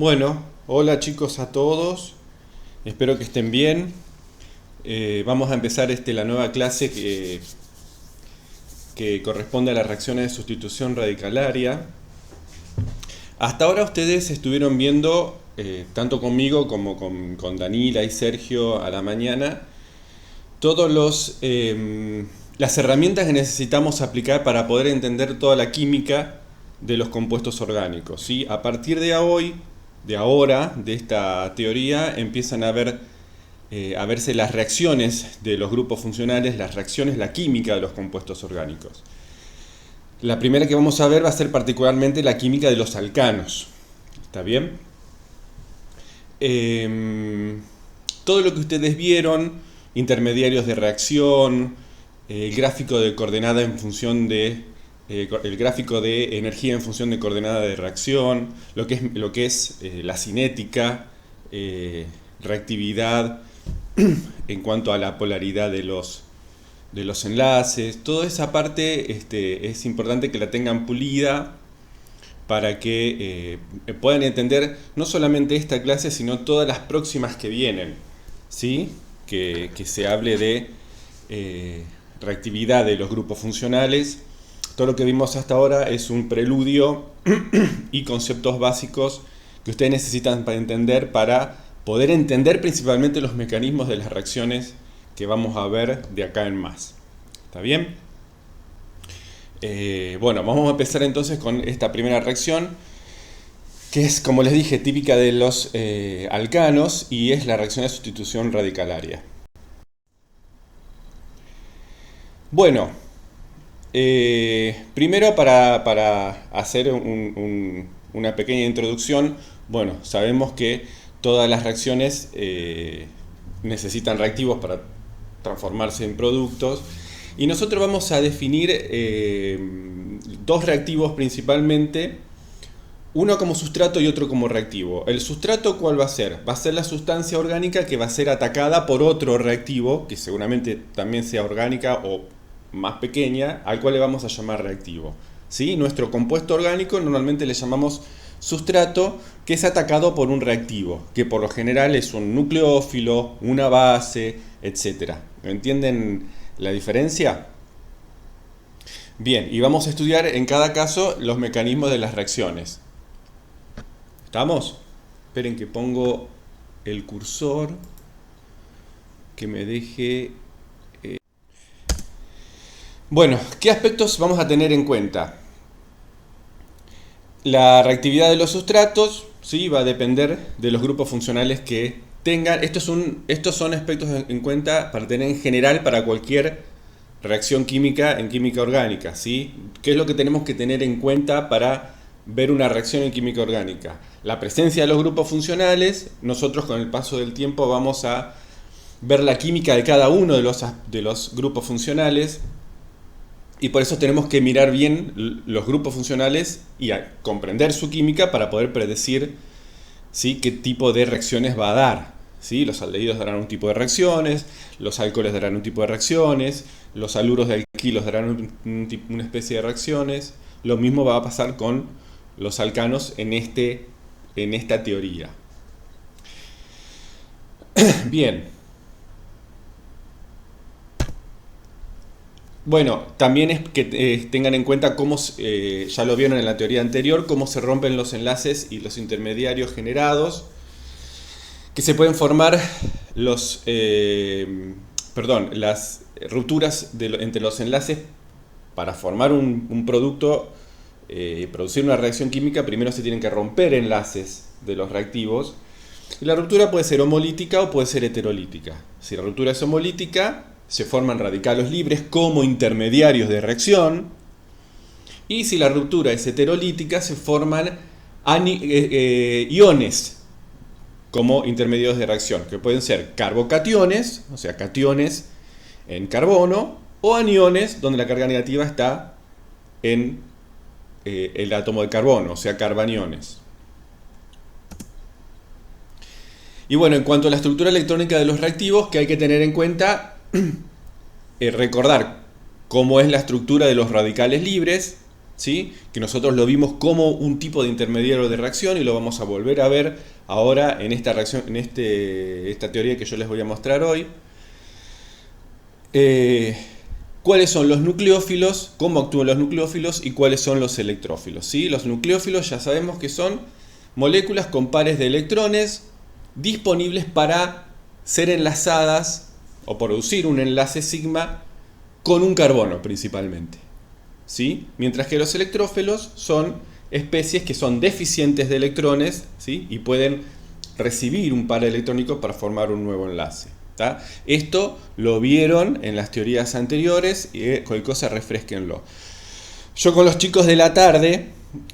Bueno, hola chicos a todos, espero que estén bien. Vamos a empezar la nueva clase que corresponde a las reacciones de sustitución radicalaria. Hasta ahora ustedes estuvieron viendo, tanto conmigo como con Danila y Sergio a la mañana, todas las herramientas que necesitamos aplicar para poder entender toda la química de los compuestos orgánicos, ¿sí? A partir de hoy, de ahora, de esta teoría, empiezan a verse las reacciones de los grupos funcionales, las reacciones, la química de los compuestos orgánicos. La primera que vamos a ver va a ser particularmente la química de los alcanos. ¿Está bien? Todo lo que ustedes vieron, intermediarios de reacción, el gráfico de coordenada en función de el gráfico de energía en función de coordenada de reacción, lo que es la cinética, reactividad en cuanto a la polaridad de los enlaces, toda esa parte es importante que la tengan pulida para que puedan entender no solamente esta clase, sino todas las próximas que vienen, ¿sí? Que se hable de reactividad de los grupos funcionales. Todo lo que vimos hasta ahora es un preludio y conceptos básicos que ustedes necesitan para poder entender principalmente los mecanismos de las reacciones que vamos a ver de acá en más. ¿Está bien? Bueno, vamos a empezar entonces con esta primera reacción, que es, como les dije, típica de los alcanos y es la reacción de sustitución radicalaria. Bueno, primero para hacer una pequeña introducción, bueno, sabemos que todas las reacciones necesitan reactivos para transformarse en productos y nosotros vamos a definir dos reactivos principalmente, uno como sustrato y otro como reactivo. ¿El sustrato cuál va a ser? Va a ser la sustancia orgánica que va a ser atacada por otro reactivo, que seguramente también sea orgánica o más pequeña, al cual le vamos a llamar reactivo, ¿sí? Nuestro compuesto orgánico normalmente le llamamos sustrato, que es atacado por un reactivo, que por lo general es un nucleófilo, una base, etc. ¿Entienden la diferencia? Bien, y vamos a estudiar en cada caso los mecanismos de las reacciones. ¿Estamos? Esperen que pongo el cursor, que me deje... Bueno, ¿qué aspectos vamos a tener en cuenta? La reactividad de los sustratos, ¿sí? Va a depender de los grupos funcionales que tengan. Estos son aspectos en cuenta para tener en general para cualquier reacción química en química orgánica, ¿sí? ¿Qué es lo que tenemos que tener en cuenta para ver una reacción en química orgánica? La presencia de los grupos funcionales. Nosotros con el paso del tiempo vamos a ver la química de cada uno de los grupos funcionales. Y por eso tenemos que mirar bien los grupos funcionales y comprender su química para poder predecir, ¿sí?, qué tipo de reacciones va a dar, ¿sí? Los aldehídos darán un tipo de reacciones, los alcoholes darán un tipo de reacciones, los haluros de alquilos darán una especie de reacciones. Lo mismo va a pasar con los alcanos en esta teoría. Bien. Bueno, también es que tengan en cuenta cómo, ya lo vieron en la teoría anterior, cómo se rompen los enlaces y los intermediarios generados, que se pueden formar las rupturas entre los enlaces para formar un producto, producir una reacción química. Primero se tienen que romper enlaces de los reactivos. Y la ruptura puede ser homolítica o puede ser heterolítica. Si la ruptura es homolítica, se forman radicales libres como intermediarios de reacción, y si la ruptura es heterolítica se forman iones como intermediarios de reacción, que pueden ser carbocationes, o sea, cationes en carbono, o aniones, donde la carga negativa está en el átomo de carbono, o sea, carbaniones. Y bueno, en cuanto a la estructura electrónica de los reactivos, que hay que tener en cuenta, recordar cómo es la estructura de los radicales libres, ¿sí? Que nosotros lo vimos como un tipo de intermediario de reacción y lo vamos a volver a ver ahora en esta reacción, en esta teoría que yo les voy a mostrar hoy. ¿Cuáles son los nucleófilos? ¿Cómo actúan los nucleófilos? Y cuáles son los electrófilos, ¿sí? Los nucleófilos ya sabemos que son moléculas con pares de electrones disponibles para ser enlazadas o producir un enlace sigma con un carbono principalmente, ¿sí? Mientras que los electrófilos son especies que son deficientes de electrones, ¿sí? Y pueden recibir un par electrónico para formar un nuevo enlace. ¿Tá? Esto lo vieron en las teorías anteriores y cualquier cosa refresquenlo. Yo con los chicos de la tarde,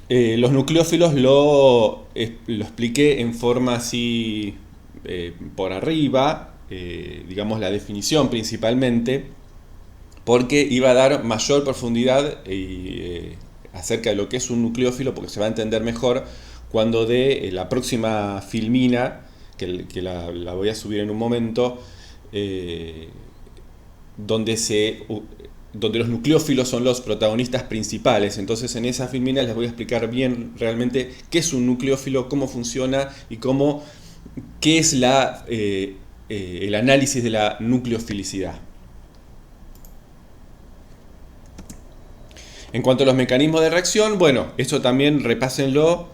los nucleófilos lo expliqué en forma así por arriba, digamos la definición principalmente, porque iba a dar mayor profundidad acerca de lo que es un nucleófilo, porque se va a entender mejor cuando dé la próxima filmina, que la voy a subir en un momento, donde los nucleófilos son los protagonistas principales. Entonces en esa filmina les voy a explicar bien realmente qué es un nucleófilo, cómo funciona y qué es el análisis de la nucleofilicidad. En cuanto a los mecanismos de reacción, bueno, esto también repásenlo.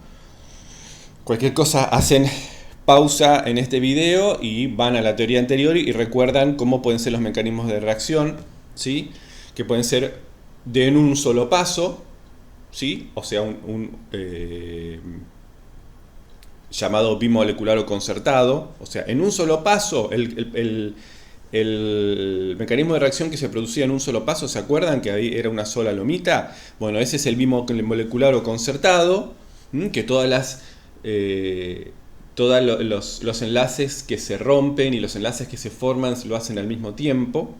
Cualquier cosa hacen pausa en este video y van a la teoría anterior y recuerdan cómo pueden ser los mecanismos de reacción, ¿sí? Que pueden ser en un solo paso, ¿sí? O sea, llamado bimolecular o concertado. O sea, en un solo paso, el mecanismo de reacción que se producía en un solo paso, ¿se acuerdan que ahí era una sola lomita? Bueno, ese es el bimolecular o concertado, que todos los enlaces que se rompen y los enlaces que se forman lo hacen al mismo tiempo.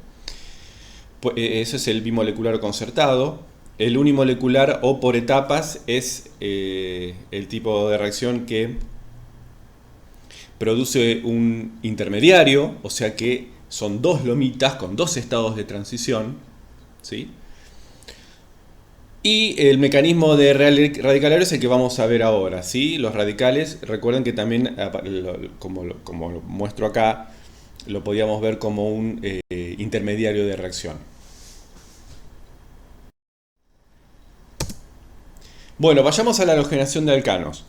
Pues, eso es el bimolecular o concertado. El unimolecular o por etapas es el tipo de reacción que produce un intermediario, o sea que son dos lomitas con dos estados de transición, ¿sí? Y el mecanismo de radicalario es el que vamos a ver ahora, ¿sí? Los radicales, recuerden que también, como lo muestro acá, lo podíamos ver como un intermediario de reacción. Bueno, vayamos a la halogenación de alcanos,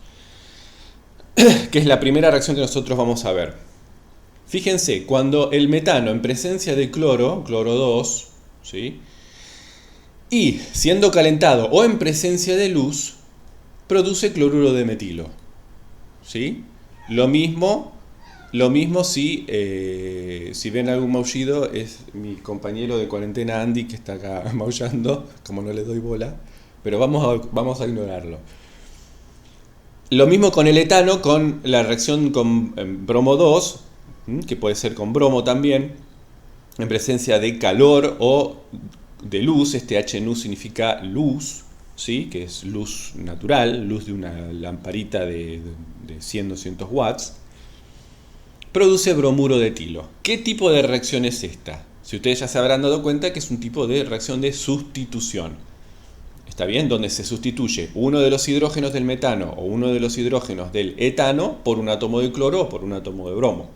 que es la primera reacción que nosotros vamos a ver. Fíjense, cuando el metano en presencia de cloro 2, ¿sí? Y siendo calentado o en presencia de luz, produce cloruro de metilo, ¿sí? Lo mismo si ven algún maullido, es mi compañero de cuarentena Andy que está acá maullando, como no le doy bola, pero vamos a ignorarlo. Lo mismo con el etano, con la reacción con bromo 2, que puede ser con bromo también, en presencia de calor o de luz. Este HNU significa luz, ¿sí? Que es luz natural, luz de una lamparita de 100-200 watts. Produce bromuro de etilo. ¿Qué tipo de reacción es esta? Si ustedes ya se habrán dado cuenta que es un tipo de reacción de sustitución. ¿Está bien? Donde se sustituye uno de los hidrógenos del metano o uno de los hidrógenos del etano por un átomo de cloro o por un átomo de bromo.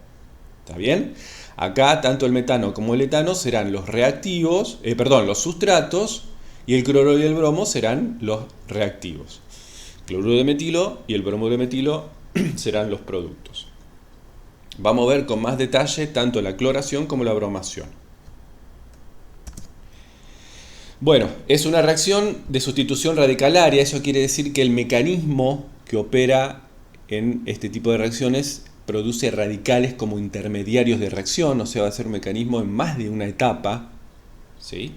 ¿Está bien? Acá tanto el metano como el etano serán los reactivos, los sustratos, y el cloro y el bromo serán los reactivos. El cloruro de metilo y el bromuro de metilo serán los productos. Vamos a ver con más detalle tanto la cloración como la bromación. Bueno, es una reacción de sustitución radicalaria. Eso quiere decir que el mecanismo que opera en este tipo de reacciones produce radicales como intermediarios de reacción, o sea, va a ser un mecanismo en más de una etapa, ¿sí?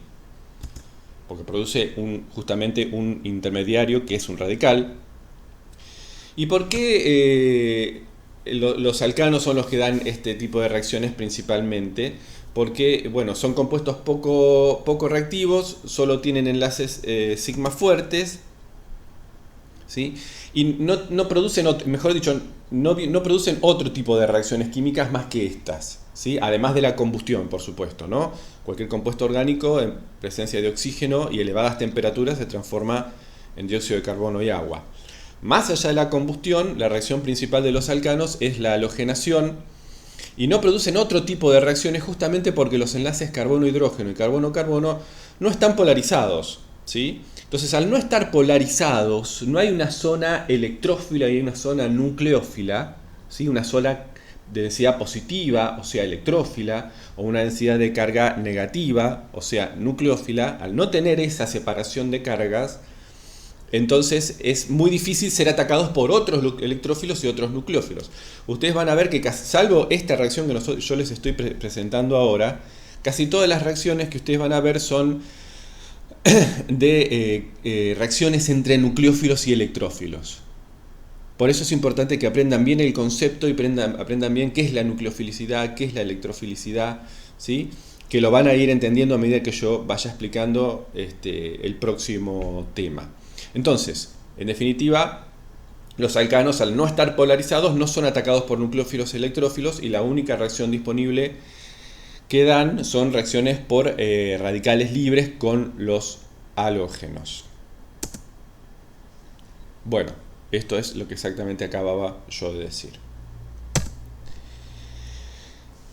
Porque produce justamente un intermediario que es un radical. ¿Y por qué los alcanos son los que dan este tipo de reacciones principalmente? Porque, bueno, son compuestos poco reactivos, solo tienen enlaces sigma fuertes, ¿sí? Y no producen, mejor dicho, no producen otro tipo de reacciones químicas más que estas, ¿sí? Además de la combustión, por supuesto, ¿no? Cualquier compuesto orgánico en presencia de oxígeno y elevadas temperaturas se transforma en dióxido de carbono y agua. Más allá de la combustión, la reacción principal de los alcanos es la halogenación y no producen otro tipo de reacciones justamente porque los enlaces carbono-hidrógeno y carbono-carbono no están polarizados, ¿sí? Entonces, al no estar polarizados, no hay una zona electrófila y una zona nucleófila, ¿sí? Una zona de densidad positiva, o sea, electrófila, o una densidad de carga negativa, o sea, nucleófila. Al no tener esa separación de cargas, entonces es muy difícil ser atacados por otros electrófilos y otros nucleófilos. Ustedes van a ver que, salvo esta reacción que yo les estoy presentando ahora, casi todas las reacciones que ustedes van a ver son de reacciones entre nucleófilos y electrófilos. Por eso es importante que aprendan bien el concepto y aprendan bien qué es la nucleofilicidad, qué es la electrofilicidad, ¿sí? Que lo van a ir entendiendo a medida que yo vaya explicando el próximo tema. Entonces, en definitiva, los alcanos, al no estar polarizados, no son atacados por nucleófilos y electrófilos, y la única reacción disponible que dan son reacciones por radicales libres con los halógenos. Bueno, esto es lo que exactamente acababa yo de decir.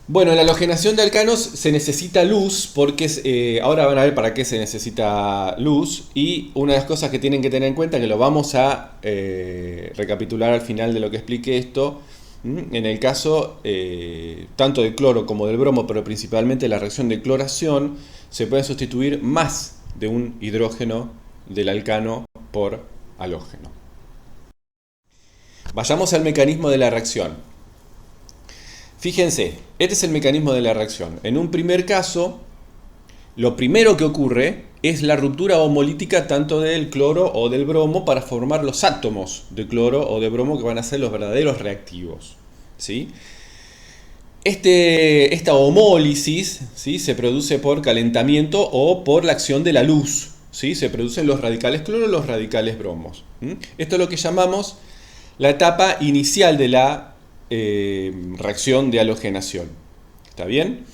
Bueno, en la halogenación de alcanos se necesita luz, porque ahora van a ver para qué se necesita luz, y una de las cosas que tienen que tener en cuenta, que lo vamos a recapitular al final de lo que explique esto, en el caso tanto del cloro como del bromo, pero principalmente la reacción de cloración, se puede sustituir más de un hidrógeno del alcano por halógeno. Vayamos al mecanismo de la reacción. Fíjense, este es el mecanismo de la reacción. En un primer caso, lo primero que ocurre es la ruptura homolítica tanto del cloro o del bromo para formar los átomos de cloro o de bromo que van a ser los verdaderos reactivos, ¿sí? Esta homólisis, ¿sí?, se produce por calentamiento o por la acción de la luz, ¿sí? Se producen los radicales cloro y los radicales bromos. Esto es lo que llamamos la etapa inicial de la reacción de halogenación. ¿Está bien?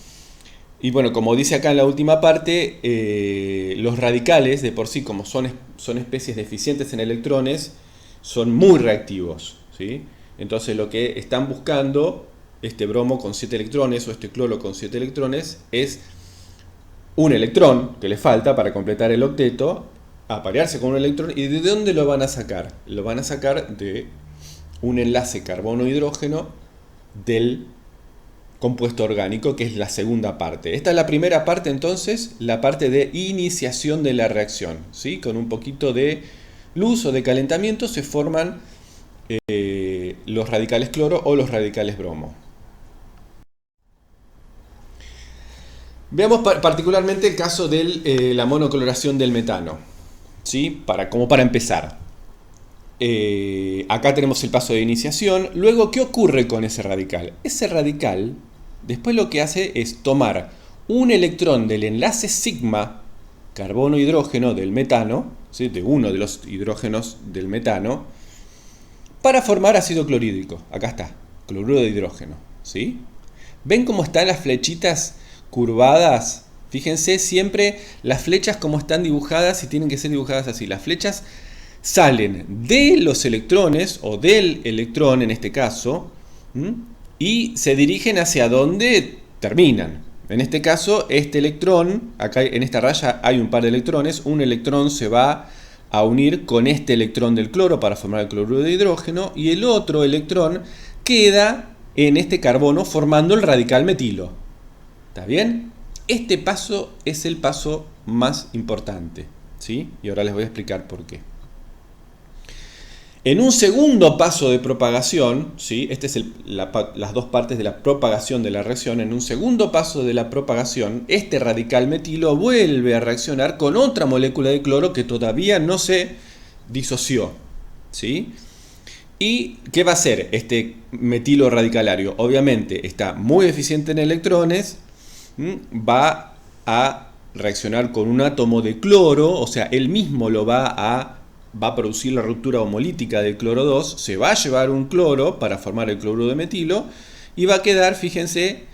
Y bueno, como dice acá en la última parte, los radicales de por sí, como son especies deficientes en electrones, son muy reactivos, ¿sí? Entonces lo que están buscando este bromo con 7 electrones o este cloro con 7 electrones es un electrón que le falta para completar el octeto, aparearse con un electrón. ¿Y de dónde lo van a sacar? Lo van a sacar de un enlace carbono-hidrógeno del compuesto orgánico, que es la segunda parte. Esta es la primera parte, entonces, la parte de iniciación de la reacción, ¿sí? Con un poquito de luz o de calentamiento se forman los radicales cloro o los radicales bromo. Veamos particularmente el caso de la monocloración del metano, ¿sí? Como para empezar. Acá tenemos el paso de iniciación. Luego, ¿qué ocurre con ese radical? Ese radical después lo que hace es tomar un electrón del enlace sigma carbono-hidrógeno del metano, ¿sí?, de uno de los hidrógenos del metano, para formar ácido clorhídrico. Acá está, cloruro de hidrógeno, ¿sí? ¿Ven cómo están las flechitas curvadas? Fíjense siempre las flechas como están dibujadas y tienen que ser dibujadas así. Las flechas salen de los electrones, o del electrón en este caso, y se dirigen hacia donde terminan. En este caso, este electrón, acá en esta raya hay un par de electrones, un electrón se va a unir con este electrón del cloro para formar el cloruro de hidrógeno, y el otro electrón queda en este carbono formando el radical metilo. ¿Está bien? Este paso es el paso más importante, ¿sí? Y ahora les voy a explicar por qué. En un segundo paso de propagación, ¿sí?, este es las dos partes de la propagación de la reacción. En un segundo paso de la propagación, este radical metilo vuelve a reaccionar con otra molécula de cloro que todavía no se disoció, ¿sí? ¿Y qué va a hacer este metilo radicalario? Obviamente está muy eficiente en electrones, va a reaccionar con un átomo de cloro, o sea, él mismo va a producir la ruptura homolítica del cloro 2, se va a llevar un cloro para formar el cloruro de metilo y va a quedar, fíjense,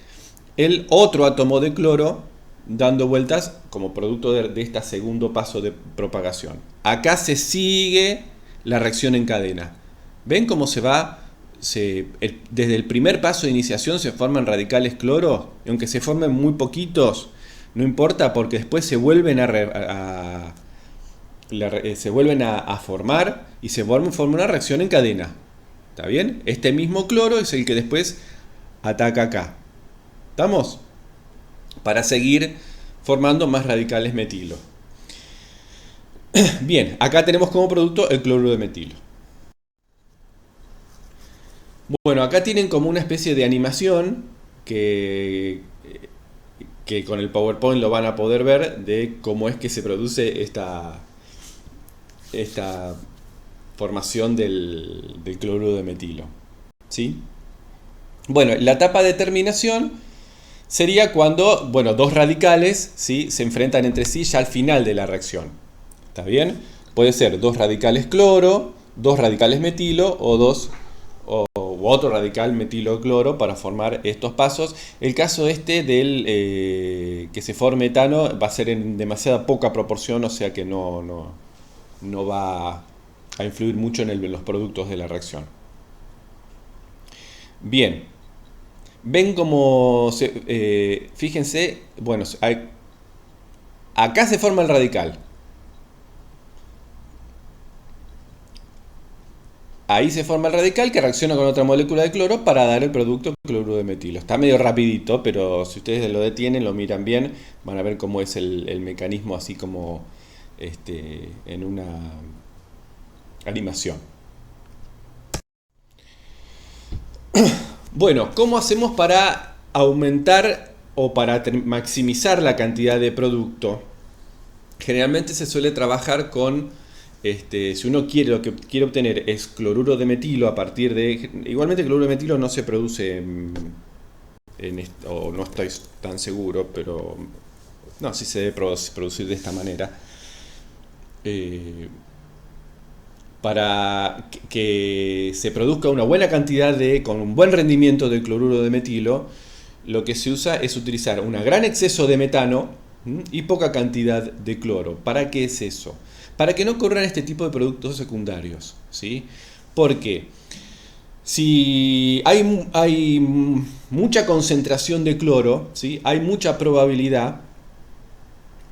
el otro átomo de cloro dando vueltas como producto de este segundo paso de propagación. Acá se sigue la reacción en cadena. ¿Ven cómo se va? Desde el primer paso de iniciación se forman radicales cloro, y aunque se formen muy poquitos, no importa porque después se vuelven a formar y se forma una reacción en cadena. ¿Está bien? Este mismo cloro es el que después ataca acá. ¿Estamos? Para seguir formando más radicales metilo. Bien, acá tenemos como producto el cloruro de metilo. Bueno, acá tienen como una especie de animación que con el PowerPoint lo van a poder ver de cómo es que se produce esta formación del cloruro de metilo. ¿Sí? Bueno, la etapa de terminación sería cuando, bueno, dos radicales, ¿sí?, se enfrentan entre sí ya al final de la reacción. ¿Está bien? Puede ser dos radicales cloro, dos radicales metilo o otro radical metilo-cloro para formar estos pasos. El caso del que se forme etano va a ser en demasiada poca proporción, o sea que no va a influir mucho en los productos de la reacción. Bien, ven cómo fíjense, bueno, acá se forma el radical. Ahí se forma el radical que reacciona con otra molécula de cloro para dar el producto cloruro de metilo. Está medio rapidito, pero si ustedes lo detienen, lo miran bien, van a ver cómo es el mecanismo así como en una animación. Bueno, ¿cómo hacemos para aumentar o para maximizar la cantidad de producto? Generalmente se suele trabajar con, si uno lo que quiere obtener es cloruro de metilo a partir de... Igualmente el cloruro de metilo no se produce o no estoy tan seguro, pero no, sí se debe producir de esta manera. Para que se produzca una buena cantidad con un buen rendimiento de cloruro de metilo, lo que se usa es utilizar un gran exceso de metano y poca cantidad de cloro. ¿Para qué es eso? Para que no ocurran este tipo de productos secundarios, ¿sí? Porque si hay mucha concentración de cloro, ¿sí?, hay mucha probabilidad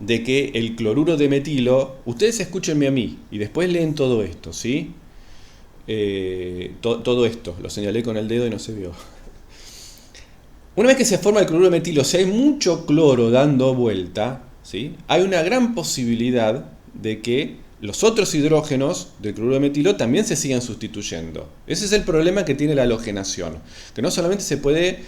de que el cloruro de metilo, ustedes escúchenme a mí y después leen todo esto, ¿sí? Todo esto, lo señalé con el dedo y no se vio. Una vez que se forma el cloruro de metilo, si hay mucho cloro dando vuelta, ¿sí?, hay una gran posibilidad de que los otros hidrógenos del cloruro de metilo también se sigan sustituyendo. Ese es el problema que tiene la halogenación, que no solamente se puede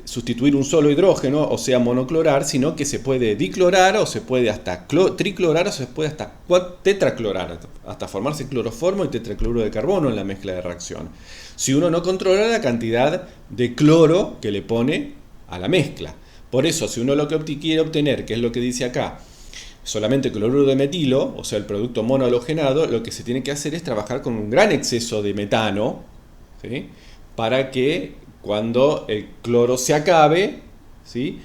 sustituir un solo hidrógeno, o sea, monoclorar, sino que se puede diclorar, o se puede hasta triclorar, o se puede hasta tetraclorar, hasta formarse cloroformo y tetracloruro de carbono en la mezcla de reacción, si uno no controla la cantidad de cloro que le pone a la mezcla. Por eso, si uno lo que quiere obtener, que es lo que dice acá, solamente cloruro de metilo, o sea, el producto monohalogenado, lo que se tiene que hacer es trabajar con un gran exceso de metano, ¿sí?, para que cuando el cloro se acabe, ¿sí?,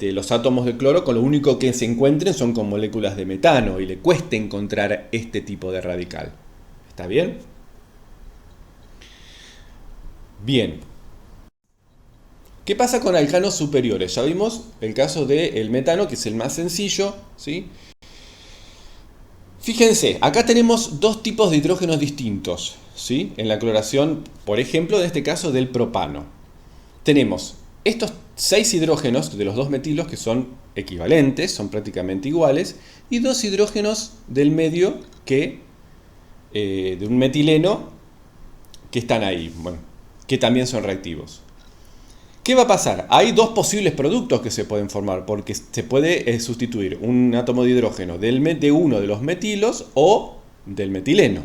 los átomos de cloro con lo único que se encuentren son con moléculas de metano y le cueste encontrar este tipo de radical. ¿Está bien? Bien. ¿Qué pasa con alcanos superiores? Ya vimos el caso del metano, que es el más sencillo, ¿sí? Fíjense, acá tenemos dos tipos de hidrógenos distintos, ¿sí?, en la cloración, por ejemplo, en este caso del propano. Tenemos estos 6 hidrógenos de los dos metilos que son equivalentes, son prácticamente iguales, y 2 hidrógenos del medio de un metileno que están ahí, bueno, que también son reactivos. ¿Qué va a pasar? Hay dos posibles productos que se pueden formar, porque se puede sustituir un átomo de hidrógeno de uno de los metilos o del metileno.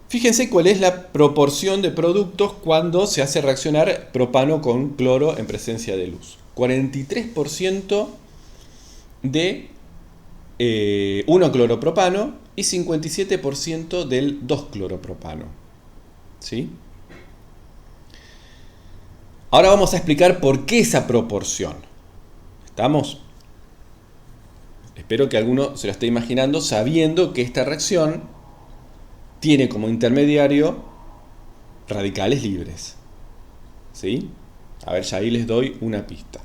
Fíjense cuál es la proporción de productos cuando se hace reaccionar propano con cloro en presencia de luz. 43% de 1-cloropropano y 57% del 2-cloropropano. ¿Sí? Ahora vamos a explicar por qué esa proporción. ¿Estamos? Espero que alguno se lo esté imaginando sabiendo que esta reacción tiene como intermediario radicales libres. ¿Sí? A ver, ya ahí les doy una pista.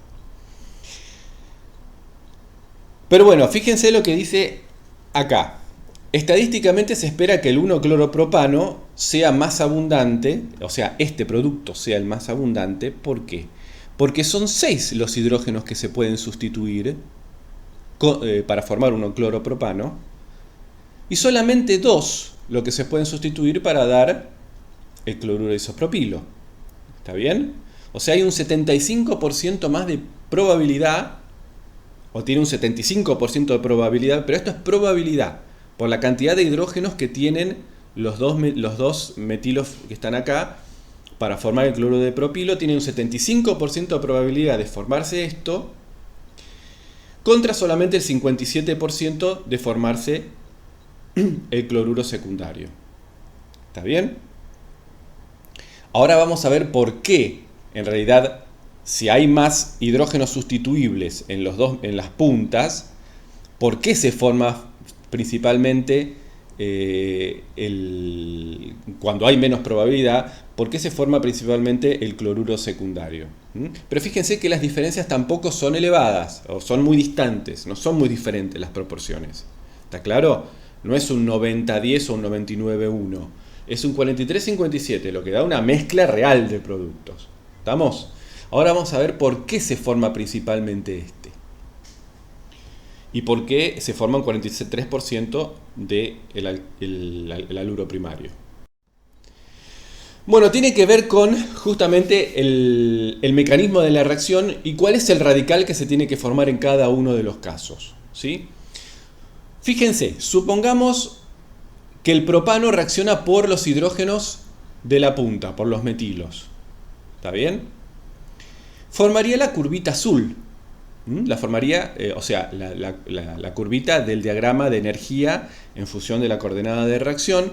Pero bueno, fíjense lo que dice acá. Estadísticamente se espera que el 1-cloropropano sea más abundante, o sea, este producto sea el más abundante. ¿Por qué? Porque son 6 los hidrógenos que se pueden sustituir para formar 1-cloropropano y solamente 2 lo que se pueden sustituir para dar el cloruro isopropilo. ¿Está bien? O sea, hay un 75% más de probabilidad, o tiene un 75% de probabilidad, pero esto es probabilidad, por la cantidad de hidrógenos que tienen los dos metilos que están acá para formar el cloruro de propilo. Tiene un 75% de probabilidad de formarse esto, contra solamente el 57% de formarse el cloruro secundario. ¿Está bien? Ahora vamos a ver por qué, en realidad, si hay más hidrógenos sustituibles en las puntas, ¿por qué se forma principalmente cuando hay menos probabilidad? ¿Por qué se forma principalmente el cloruro secundario? Pero fíjense que las diferencias tampoco son elevadas, o son muy distantes, no son muy diferentes las proporciones. ¿Está claro? No es un 90-10 o un 99-1. Es un 43-57, lo que da una mezcla real de productos. ¿Estamos? Ahora vamos a ver por qué se forma principalmente este. Y por qué se forma un 43% del haluro primario. Bueno, tiene que ver con justamente el mecanismo de la reacción y cuál es el radical que se tiene que formar en cada uno de los casos. ¿Sí? Fíjense, supongamos que el propano reacciona por los hidrógenos de la punta, por los metilos. ¿Está bien? Formaría la curvita azul. La formaría, la curvita del diagrama de energía en función de la coordenada de reacción.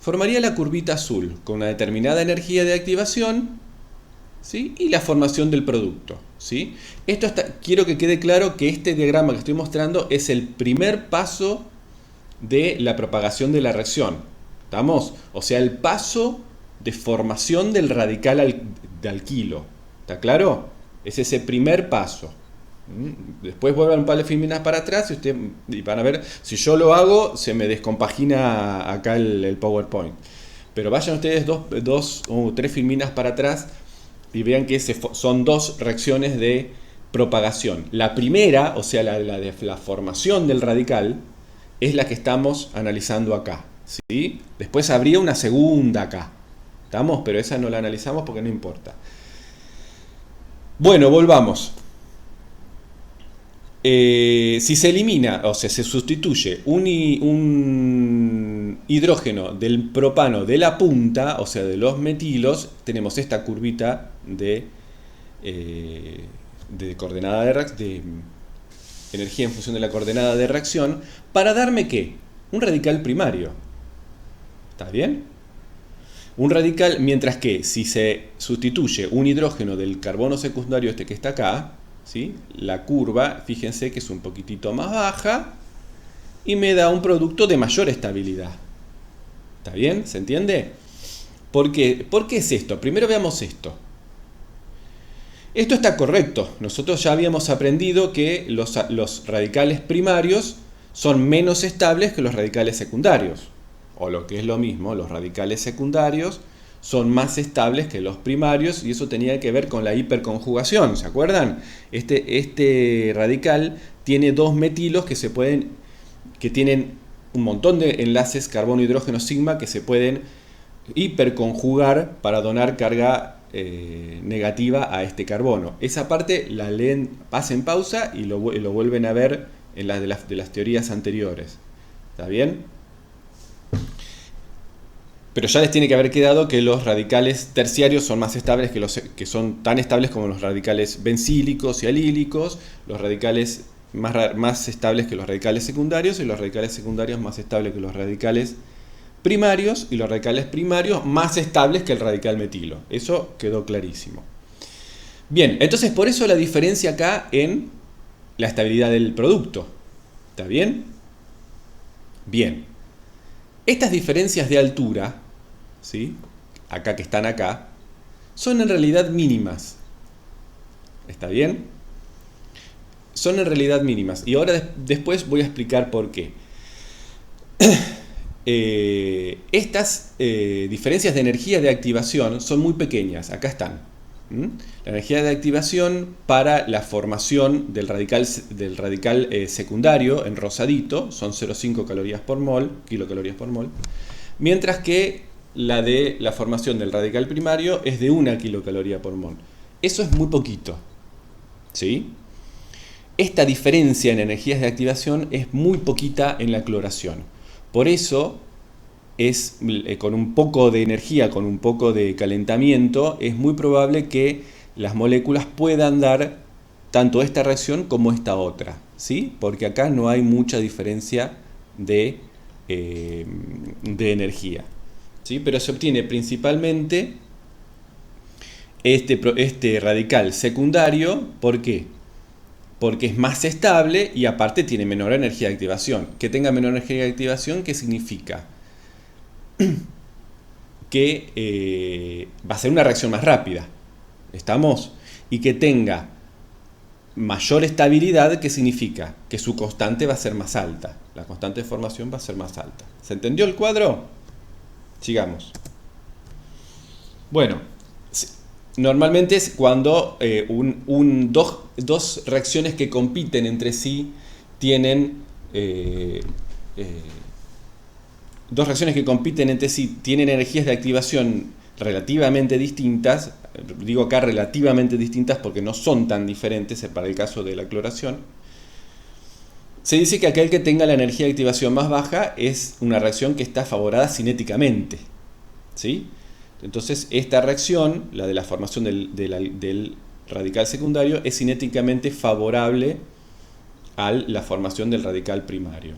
Formaría la curvita azul con una determinada energía de activación, ¿sí? Y la formación del producto, ¿sí? Quiero que quede claro que este diagrama que estoy mostrando es el primer paso de la propagación de la reacción. ¿Estamos? O sea, el paso de formación del radical de alquilo. ¿Está claro? Es ese primer paso. Después vuelvan un par de filminas para atrás y van a ver, si yo lo hago, se me descompagina acá el PowerPoint. Pero vayan ustedes dos o tres filminas para atrás y vean que son 2 reacciones de propagación. La primera, o sea, la formación del radical, es la que estamos analizando acá, ¿sí? Después habría una segunda acá, ¿estamos? Pero esa no la analizamos porque no importa. Bueno, volvamos. Si se elimina, o sea, se sustituye un hidrógeno del propano de la punta, o sea, de los metilos, tenemos esta curvita de coordenada de energía en función de la coordenada de reacción, para darme ¿qué? Un radical primario. ¿Está bien? Un radical, mientras que si se sustituye un hidrógeno del carbono secundario que está acá, ¿sí? La curva, fíjense que es un poquitito más baja y me da un producto de mayor estabilidad. ¿Está bien? ¿Se entiende? ¿Por qué? ¿Por qué es esto? Primero veamos esto. Esto está correcto. Nosotros ya habíamos aprendido que los radicales primarios son menos estables que los radicales secundarios. O lo que es lo mismo, los radicales secundarios son más estables que los primarios, y eso tenía que ver con la hiperconjugación. ¿Se acuerdan? Este radical tiene 2 metilos que tienen un montón de enlaces carbono-hidrógeno sigma que se pueden hiperconjugar para donar carga negativa a este carbono. Esa parte la leen, pasen pausa y lo vuelven a ver en las de las teorías anteriores. ¿Está bien? Pero ya les tiene que haber quedado que los radicales terciarios son más estables que son tan estables como los radicales bencílicos y alílicos, los radicales más estables que los radicales secundarios, y los radicales secundarios más estables que los radicales y los radicales primarios más estables que el radical metilo. Eso quedó clarísimo. Bien, entonces por eso la diferencia acá en la estabilidad del producto. ¿Está bien? Bien. Estas diferencias de altura, ¿sí? Acá que están acá, son en realidad mínimas. ¿Está bien? Son en realidad mínimas. Y ahora después voy a explicar por qué. Estas diferencias de energía de activación son muy pequeñas. Acá están. La energía de activación para la formación del radical secundario en rosadito son 0,5 calorías por mol, kilocalorías por mol, mientras que la de la formación del radical primario es de 1 kilocaloría por mol. Eso es muy poquito, ¿sí? Esta diferencia en energías de activación es muy poquita en la cloración. Por eso es con un poco de energía, con un poco de calentamiento, es muy probable que las moléculas puedan dar tanto esta reacción como esta otra, ¿sí? Porque acá no hay mucha diferencia de energía, ¿sí? Pero se obtiene principalmente este radical secundario. ¿Por qué? Porque es más estable y aparte tiene menor energía de activación. Que tenga menor energía de activación, ¿qué significa? Que va a ser una reacción más rápida, ¿estamos? Y que tenga mayor estabilidad, ¿qué significa? Que su constante va a ser más alta, la constante de formación va a ser más alta. ¿Se entendió el cuadro? Sigamos. Bueno, normalmente es cuando dos reacciones que compiten entre sí tienen energías de activación relativamente distintas. Digo acá relativamente distintas porque no son tan diferentes para el caso de la cloración. Se dice que aquel que tenga la energía de activación más baja es una reacción que está favorada cinéticamente, ¿sí? Entonces esta reacción, la de la formación del radical secundario, es cinéticamente favorable a la formación del radical primario.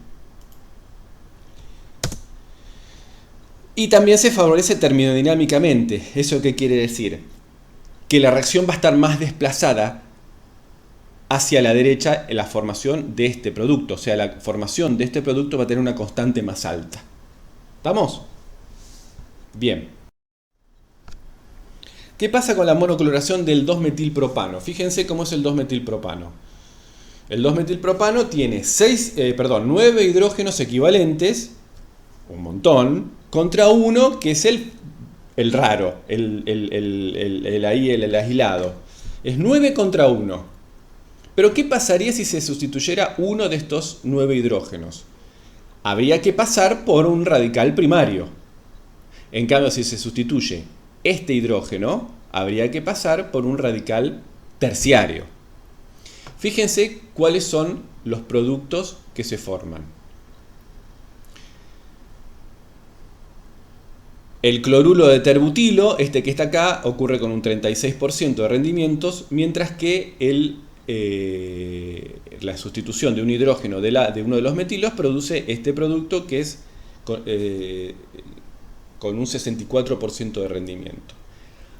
Y también se favorece termodinámicamente. ¿Eso qué quiere decir? Que la reacción va a estar más desplazada hacia la derecha en la formación de este producto. O sea, la formación de este producto va a tener una constante más alta. ¿Estamos? Bien. ¿Qué pasa con la monocloración del 2-metilpropano? Fíjense cómo es el 2-metilpropano. El 2-metilpropano tiene 9 hidrógenos equivalentes, un montón, contra uno que es el raro, el aislado. Es 9 contra 1. Pero ¿qué pasaría si se sustituyera uno de estos 9 hidrógenos? Habría que pasar por un radical primario. En cambio, si se sustituye este hidrógeno, habría que pasar por un radical terciario. Fíjense cuáles son los productos que se forman. El cloruro de terbutilo, este que está acá, ocurre con un 36% de rendimientos, mientras que la sustitución de un hidrógeno de uno de los metilos produce este producto que es con un 64% de rendimiento.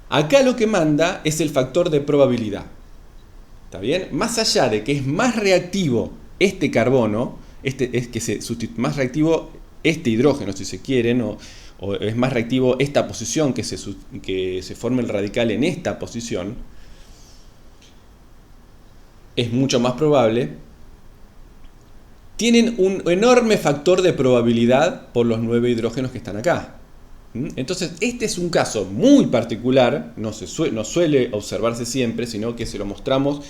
Acá lo que manda es el factor de probabilidad. ¿Está bien? Más allá de que es más reactivo este carbono, más reactivo este hidrógeno, si se quieren, o es más reactivo esta posición, que se forme el radical en esta posición, es mucho más probable. Tienen un enorme factor de probabilidad por los 9 hidrógenos que están acá. Entonces, este es un caso muy particular, no suele observarse siempre, sino que se lo mostramos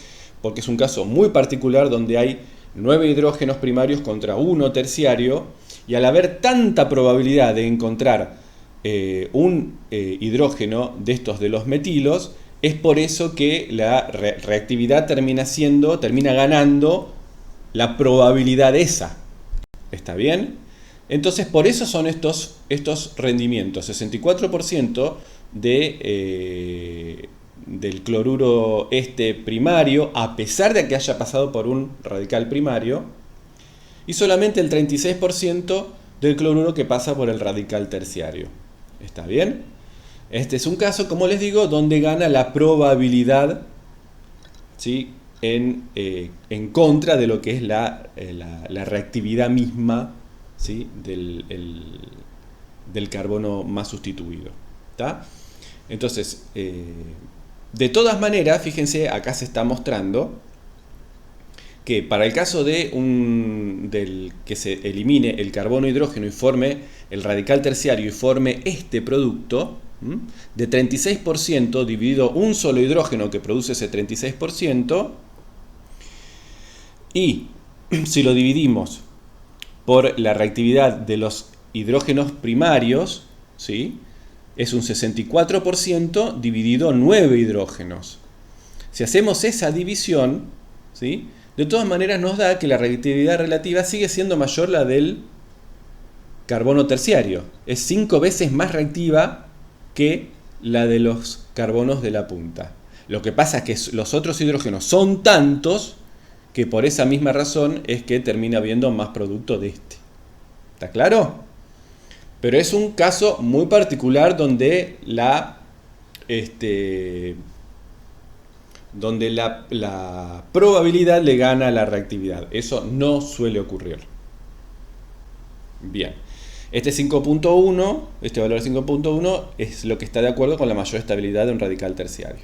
porque es un caso muy particular donde hay 9 hidrógenos primarios contra 1 terciario, y al haber tanta probabilidad de encontrar un hidrógeno de estos de los metilos, es por eso que la reactividad termina ganando la probabilidad esa. ¿Está bien? Entonces, por eso son estos rendimientos. 64% del cloruro primario, a pesar de que haya pasado por un radical primario, y solamente el 36% del cloruro que pasa por el radical terciario. ¿Está bien? Este es un caso, como les digo, donde gana la probabilidad ¿sí? En contra de lo que es la reactividad misma, ¿sí? Del carbono más sustituido. ¿Tá? Entonces, de todas maneras, fíjense, acá se está mostrando que para el caso del que se elimine el carbono hidrógeno y forme el radical terciario y forme este producto, de 36% dividido un solo hidrógeno que produce ese 36%, y si lo dividimos por la reactividad de los hidrógenos primarios, ¿sí? Es un 64% dividido 9 hidrógenos. Si hacemos esa división, ¿sí? De todas maneras nos da que la reactividad relativa sigue siendo mayor la del carbono terciario. Es 5 veces más reactiva que la de los carbonos de la punta. Lo que pasa es que los otros hidrógenos son tantos que por esa misma razón es que termina habiendo más producto de este. ¿Está claro? Pero es un caso muy particular donde la probabilidad le gana a la reactividad. Eso no suele ocurrir. Bien. Este 5.1, este valor 5.1 es lo que está de acuerdo con la mayor estabilidad de un radical terciario.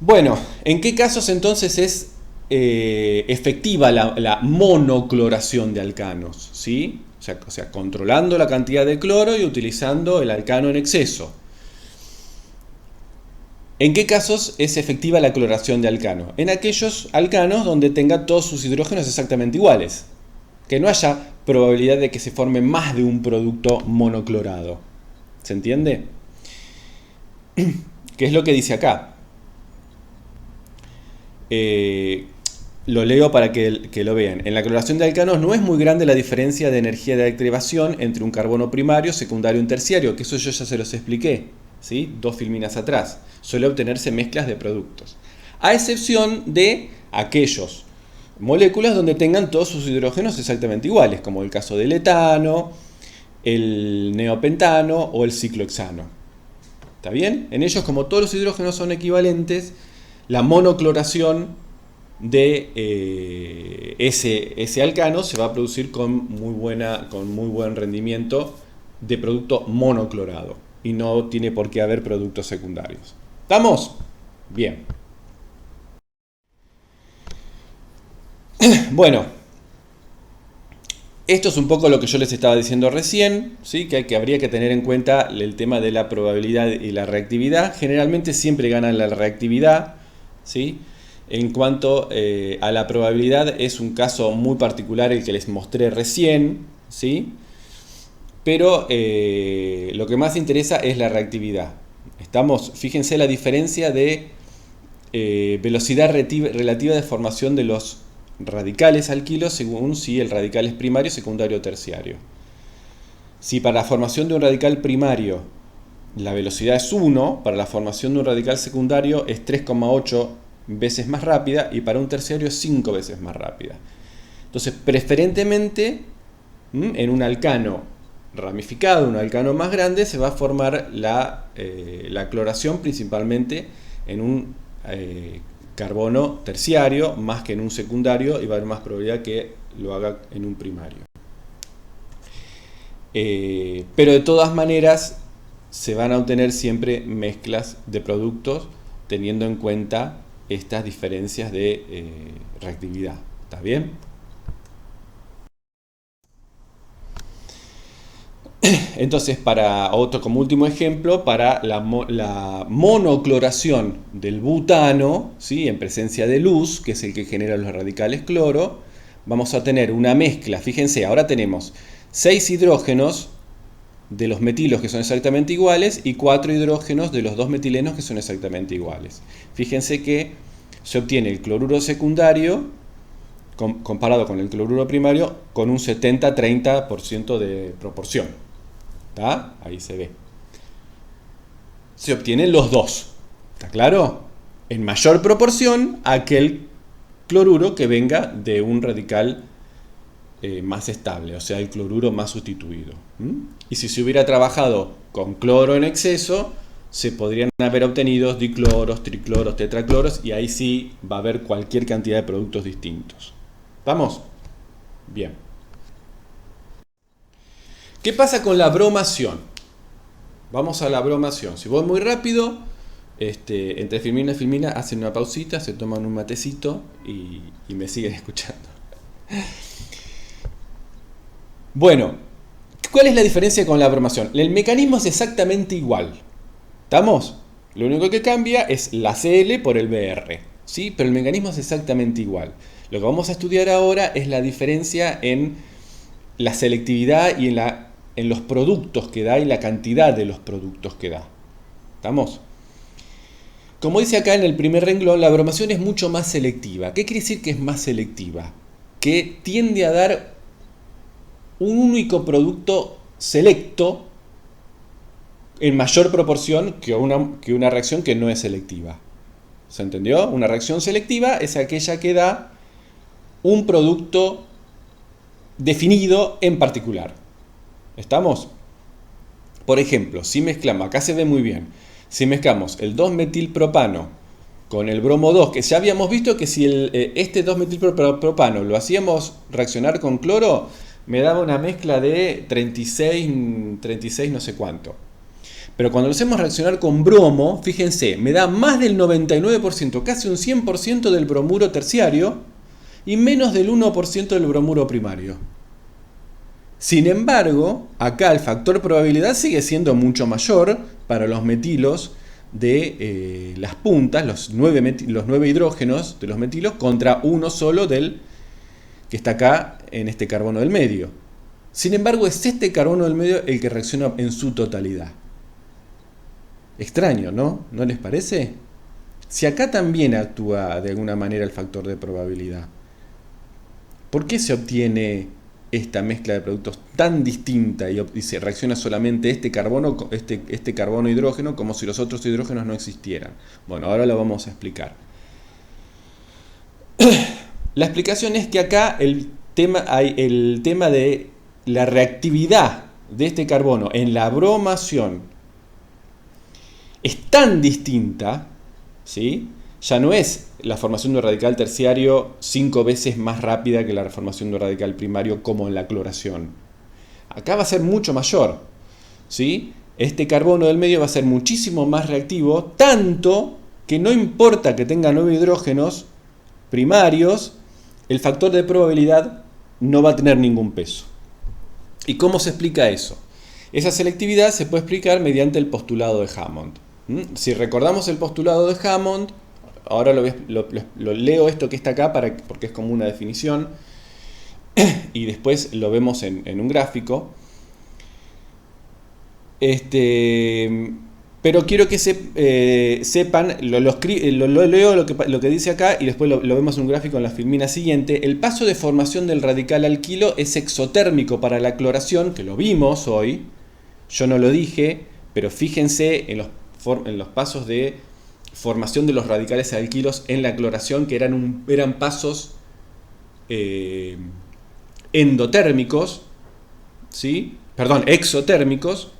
Bueno, ¿en qué casos entonces es efectiva la monocloración de alcanos? ¿Sí? O sea, controlando la cantidad de cloro y utilizando el alcano en exceso. ¿En qué casos es efectiva la cloración de alcano? En aquellos alcanos donde tenga todos sus hidrógenos exactamente iguales. Que no haya probabilidad de que se forme más de un producto monoclorado. ¿Se entiende? ¿Qué es lo que dice acá? Lo leo para que lo vean. En la cloración de alcanos no es muy grande la diferencia de energía de activación entre un carbono primario, secundario y un terciario, que eso yo ya se los expliqué, ¿sí? 2 filminas atrás. Suele obtenerse mezclas de productos. A excepción de aquellos moléculas donde tengan todos sus hidrógenos exactamente iguales, como el caso del etano, el neopentano o el ciclohexano. ¿Está bien? En ellos, como todos los hidrógenos son equivalentes, la monocloración de ese alcano se va a producir con muy buen rendimiento de producto monoclorado y no tiene por qué haber productos secundarios. ¿Estamos? Bien. Bueno, esto es un poco lo que yo les estaba diciendo recién, ¿sí? Que habría que tener en cuenta el tema de la probabilidad y la reactividad. Generalmente siempre gana la reactividad, ¿sí? En cuanto a la probabilidad, es un caso muy particular el que les mostré recién, ¿sí? Pero lo que más interesa es la reactividad. Fíjense la diferencia de velocidad relativa de formación de los radicales alquilos según si el radical es primario, secundario o terciario. Si para la formación de un radical primario la velocidad es 1, para la formación de un radical secundario es 3,8 veces más rápida y para un terciario es 5 veces más rápida. Entonces, preferentemente, en un alcano ramificado, un alcano más grande, se va a formar la cloración principalmente en un carbono terciario más que en un secundario y va a haber más probabilidad que lo haga en un primario. Pero de todas maneras se van a obtener siempre mezclas de productos teniendo en cuenta estas diferencias de reactividad. ¿Está bien? Entonces, como último ejemplo, para la monocloración del butano, ¿sí? En presencia de luz, que es el que genera los radicales cloro, vamos a tener una mezcla. Fíjense, ahora tenemos 6 hidrógenos de los metilos que son exactamente iguales y 4 hidrógenos de los 2 metilenos que son exactamente iguales. Fíjense que se obtiene el cloruro secundario comparado con el cloruro primario con un 70-30% de proporción. ¿Está? Ahí se ve. Se obtienen los dos. ¿Está claro? En mayor proporción aquel cloruro que venga de un radical más estable, o sea, el cloruro más sustituido. Y si se hubiera trabajado con cloro en exceso, se podrían haber obtenido dicloros, tricloros, tetracloros, y ahí sí va a haber cualquier cantidad de productos distintos. ¿Vamos? Bien. ¿Qué pasa con la bromación? Vamos a la bromación. Si voy muy rápido, entre filmina y filmina hacen una pausita, se toman un matecito y me siguen escuchando. Bueno, ¿cuál es la diferencia con la bromación? El mecanismo es exactamente igual. ¿Estamos? Lo único que cambia es la Cl por el Br, ¿sí? Pero el mecanismo es exactamente igual. Lo que vamos a estudiar ahora es la diferencia en la selectividad y en los productos que da y la cantidad de los productos que da. ¿Estamos? Como dice acá en el primer renglón, la bromación es mucho más selectiva. ¿Qué quiere decir que es más selectiva? Que tiende a dar un único producto selecto en mayor proporción que una reacción que no es selectiva. ¿Se entendió? Una reacción selectiva es aquella que da un producto definido en particular. ¿Estamos? Por ejemplo, si mezclamos, acá se ve muy bien, si mezclamos el 2-metilpropano con el bromo 2, que ya habíamos visto que si este 2-metilpropano lo hacíamos reaccionar con cloro, me daba una mezcla de 36 no sé cuánto. Pero cuando lo hacemos reaccionar con bromo, fíjense, me da más del 99%, casi un 100% del bromuro terciario y menos del 1% del bromuro primario. Sin embargo, acá el factor probabilidad sigue siendo mucho mayor para los metilos de las puntas, los 9 hidrógenos de los metilos, contra uno solo del que está acá en este carbono del medio. Sin embargo, es este carbono del medio el que reacciona en su totalidad. Extraño, ¿no? ¿No les parece? Si acá también actúa de alguna manera el factor de probabilidad, ¿por qué se obtiene esta mezcla de productos tan distinta y se reacciona solamente este carbono hidrógeno como si los otros hidrógenos no existieran? Bueno, ahora lo vamos a explicar. La explicación es que acá el tema de la reactividad de este carbono en la bromación es tan distinta, ¿sí? Ya no es la formación de un radical terciario 5 veces más rápida que la formación de un radical primario como en la cloración. Acá va a ser mucho mayor, ¿sí? Este carbono del medio va a ser muchísimo más reactivo, tanto que no importa que tenga 9 hidrógenos primarios, el factor de probabilidad no va a tener ningún peso. ¿Y cómo se explica eso? Esa selectividad se puede explicar mediante el postulado de Hammond. Si recordamos el postulado de Hammond, ahora lo leo esto que está acá porque es como una definición y después lo vemos en un gráfico. Pero quiero que sepan, lo leo lo que dice acá y después lo vemos en un gráfico en la filmina siguiente. El paso de formación del radical alquilo es exotérmico para la cloración, que lo vimos hoy. Yo no lo dije, pero fíjense en los pasos de formación de los radicales alquilos en la cloración, que eran pasos endotérmicos, ¿sí? Perdón, exotérmicos,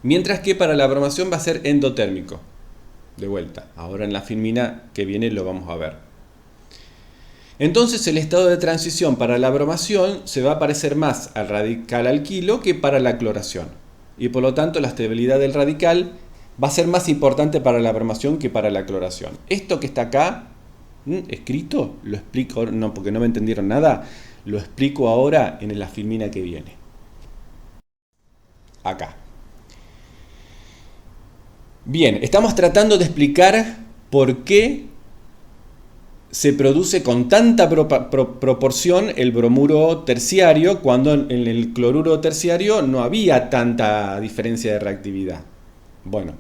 mientras que para la bromación va a ser endotérmico. De vuelta, ahora en la filmina que viene lo vamos a ver. Entonces el estado de transición para la bromación se va a parecer más al radical alquilo que para la cloración. Y por lo tanto la estabilidad del radical va a ser más importante para la bromación que para la cloración. Esto que está acá escrito, lo explico, no porque no me entendieron nada, lo explico ahora en la filmina que viene. Acá. Bien, estamos tratando de explicar por qué se produce con tanta proporción el bromuro terciario cuando en el cloruro terciario no había tanta diferencia de reactividad. Bueno,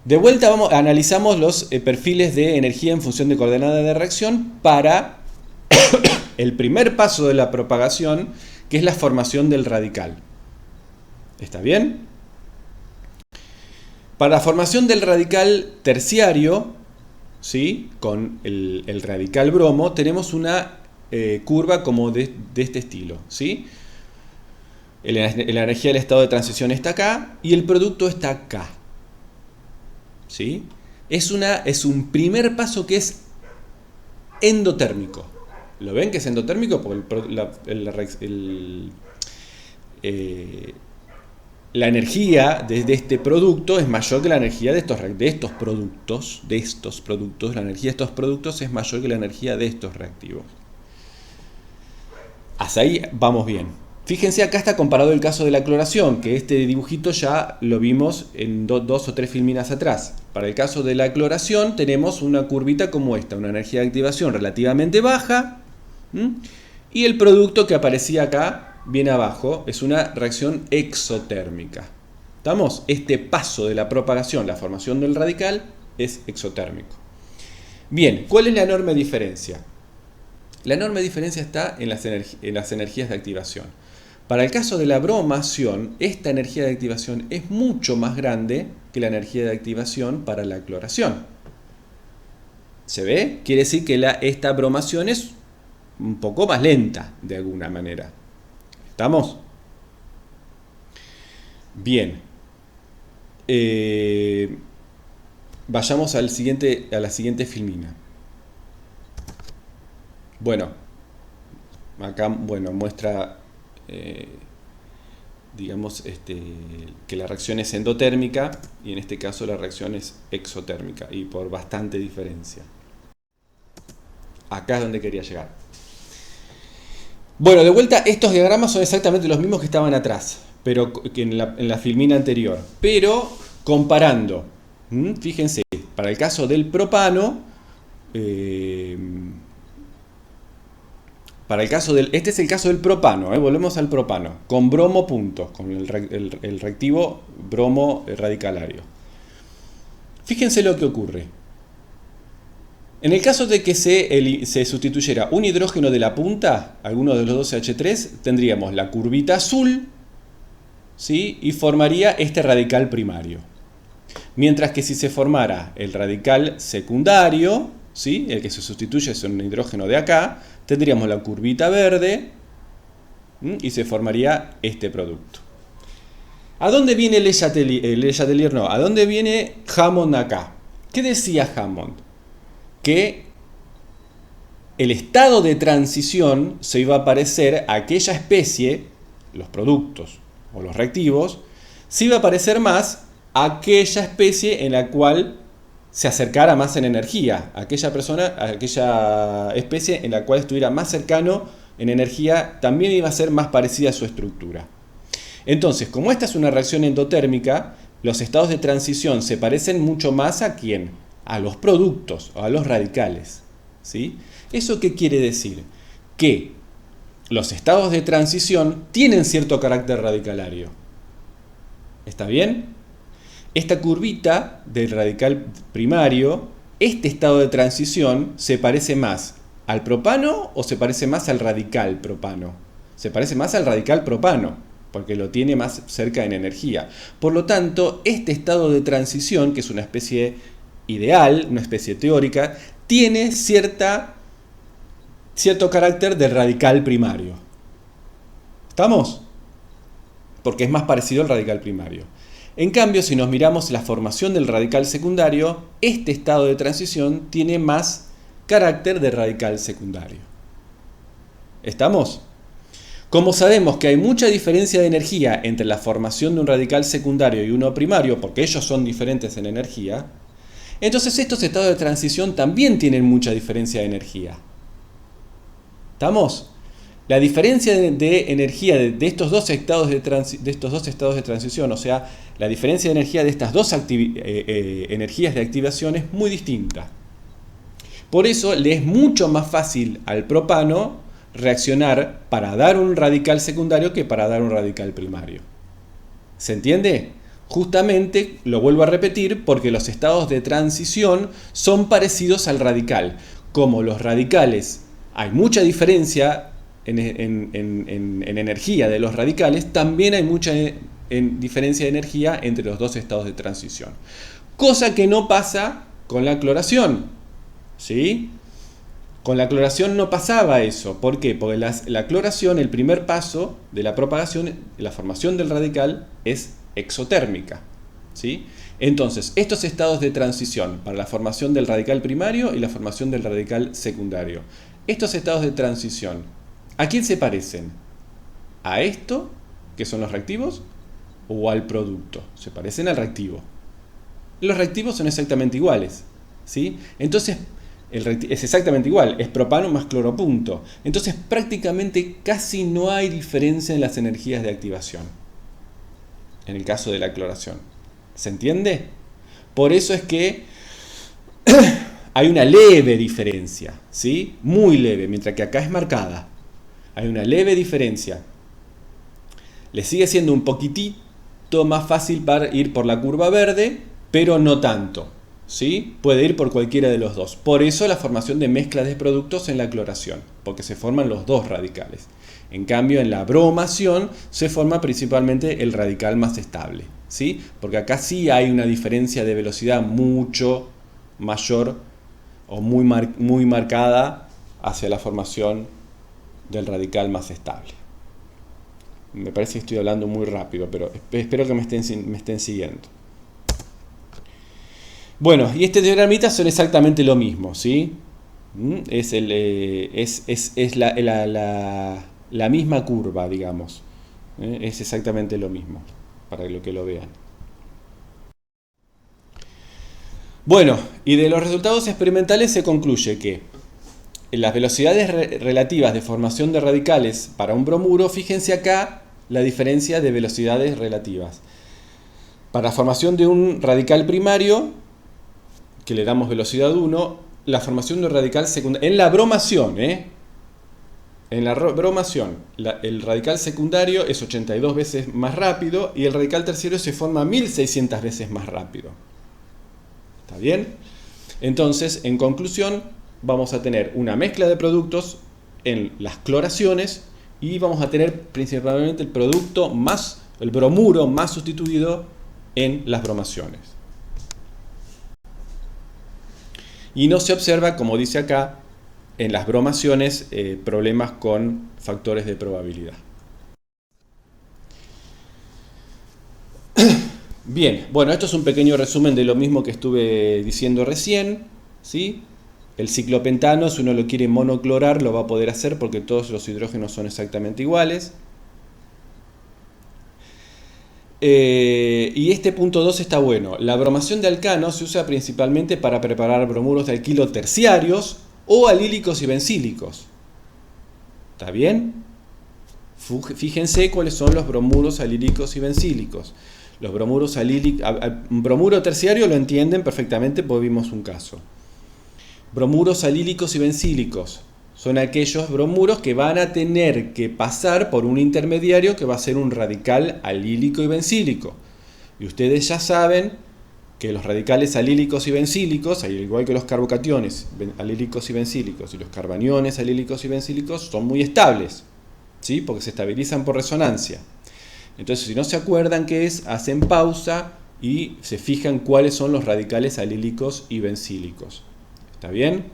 de vuelta analizamos los perfiles de energía en función de coordenada de reacción para el primer paso de la propagación, que es la formación del radical. ¿Está bien? Para la formación del radical terciario, ¿sí? Con el radical bromo, tenemos una curva como de este estilo, ¿sí? La energía del estado de transición está acá y el producto está acá. ¿sí? Es un primer paso que es endotérmico. ¿Lo ven que es endotérmico? Porque la energía de este producto es mayor que la energía de estos productos. La energía de estos productos es mayor que la energía de estos reactivos. Hasta ahí vamos bien. Fíjense, acá está comparado el caso de la cloración, que este dibujito ya lo vimos en dos o tres filminas atrás. Para el caso de la cloración tenemos una curvita como esta, una energía de activación relativamente baja, y el producto que aparecía acá, bien abajo, es una reacción exotérmica. ¿Estamos? Este paso de la propagación, la formación del radical, es exotérmico. Bien, ¿cuál es la enorme diferencia? La enorme diferencia está en las energías de activación. Para el caso de la bromación, esta energía de activación es mucho más grande que la energía de activación para la cloración. ¿Se ve? Quiere decir que esta bromación es un poco más lenta, de alguna manera. ¿Estamos? Bien. Vayamos a la siguiente filmina. Bueno, acá muestra, digamos, que la reacción es endotérmica y en este caso la reacción es exotérmica y por bastante diferencia. Acá es donde quería llegar. Bueno, de vuelta, estos diagramas son exactamente los mismos que estaban atrás, pero que en la filmina anterior. Pero comparando, fíjense, para el caso del propano, este es el caso del propano, volvemos al propano, con bromo puntos, con el reactivo bromo radicalario. Fíjense lo que ocurre. En el caso de que se sustituyera un hidrógeno de la punta, alguno de los dos CH3, tendríamos la curvita azul, ¿sí? Y formaría este radical primario. Mientras que si se formara el radical secundario, ¿sí? El que se sustituye es un hidrógeno de acá, tendríamos la curvita verde y se formaría este producto. ¿A dónde viene Le Chatelier? No, ¿a dónde viene Hammond acá? ¿Qué decía Hammond? Que el estado de transición se iba a parecer a aquella especie, los productos o los reactivos, se iba a parecer más a aquella especie en la cual se acercara más en energía, aquella especie en la cual estuviera más cercano en energía, también iba a ser más parecida a su estructura. Entonces, como esta es una reacción endotérmica, los estados de transición se parecen mucho más ¿a quién? A los productos o a los radicales, ¿sí? ¿Eso qué quiere decir? Que los estados de transición tienen cierto carácter radicalario. ¿Está bien? Esta curvita del radical primario, este estado de transición se parece más al propano o se parece más al radical propano. Se parece más al radical propano, porque lo tiene más cerca en energía. Por lo tanto, este estado de transición, que es una especie ideal, una especie teórica, tiene cierto carácter de radical primario. ¿Estamos? Porque es más parecido al radical primario. En cambio, si nos miramos la formación del radical secundario, este estado de transición tiene más carácter de radical secundario. ¿Estamos? Como sabemos que hay mucha diferencia de energía entre la formación de un radical secundario y uno primario, porque ellos son diferentes en energía, entonces estos estados de transición también tienen mucha diferencia de energía. ¿Estamos? La diferencia de energía de estos dos estados de transición, o sea, la diferencia de energía de estas dos energías de activación es muy distinta. Por eso le es mucho más fácil al propano reaccionar para dar un radical secundario que para dar un radical primario. ¿Se entiende? Justamente, lo vuelvo a repetir, porque los estados de transición son parecidos al radical. Como los radicales hay mucha diferencia en energía de los radicales, también hay mucha diferencia de energía entre los dos estados de transición. Cosa que no pasa con la cloración, ¿sí? Con la cloración no pasaba eso. ¿Por qué? Porque la cloración, el primer paso de la propagación, la formación del radical, es exotérmica. ¿sí? Entonces, estos estados de transición para la formación del radical primario y la formación del radical secundario. Estos estados de transición, ¿a quién se parecen? ¿A esto, que son los reactivos, o al producto? Se parecen al reactivo. Los reactivos son exactamente iguales, ¿sí? Entonces, es exactamente igual, es propano más cloropunto. Entonces, prácticamente casi no hay diferencia en las energías de activación, en el caso de la cloración. ¿Se entiende? Por eso es que hay una leve diferencia, ¿sí? Muy leve, mientras que acá es marcada. Hay una leve diferencia. Le sigue siendo un poquitito más fácil para ir por la curva verde, pero no tanto, ¿sí? Puede ir por cualquiera de los dos. Por eso la formación de mezclas de productos en la cloración, porque se forman los dos radicales. En cambio, en la bromación se forma principalmente el radical más estable, ¿sí? Porque acá sí hay una diferencia de velocidad mucho mayor o muy marcada hacia la formación del radical más estable. Me parece que estoy hablando muy rápido, pero espero que me estén siguiendo. Bueno, y este diagramita son exactamente lo mismo, ¿sí? Es la misma curva, digamos. Es exactamente lo mismo, para que lo vean. Bueno, y de los resultados experimentales se concluye que las velocidades relativas de formación de radicales para un bromuro, fíjense acá la diferencia de velocidades relativas. Para la formación de un radical primario, que le damos velocidad 1, la formación de un radical secundario, en la bromación, en la bromación, el radical secundario es 82 veces más rápido y el radical terciario se forma 1600 veces más rápido. ¿Está bien? Entonces, en conclusión, vamos a tener una mezcla de productos en las cloraciones y vamos a tener principalmente el bromuro más sustituido en las bromaciones. Y no se observa, como dice acá, en las bromaciones problemas con factores de probabilidad. Bien, bueno, esto es un pequeño resumen de lo mismo que estuve diciendo recién, ¿sí? El ciclopentano, si uno lo quiere monoclorar, lo va a poder hacer porque todos los hidrógenos son exactamente iguales. Y este punto 2 está bueno. La bromación de alcano se usa principalmente para preparar bromuros de alquilo terciarios o alílicos y bencílicos. ¿Está bien? Fíjense cuáles son los bromuros alílicos y bencílicos. Los bromuros un bromuro terciario lo entienden perfectamente porque vimos un caso. Bromuros alílicos y bencílicos son aquellos bromuros que van a tener que pasar por un intermediario que va a ser un radical alílico y bencílico. Y ustedes ya saben que los radicales alílicos y bencílicos, al igual que los carbocationes alílicos y bencílicos y los carbaniones alílicos y bencílicos, son muy estables, ¿sí? Porque se estabilizan por resonancia. Entonces, si no se acuerdan qué es, hacen pausa y se fijan cuáles son los radicales alílicos y bencílicos. ¿Está bien?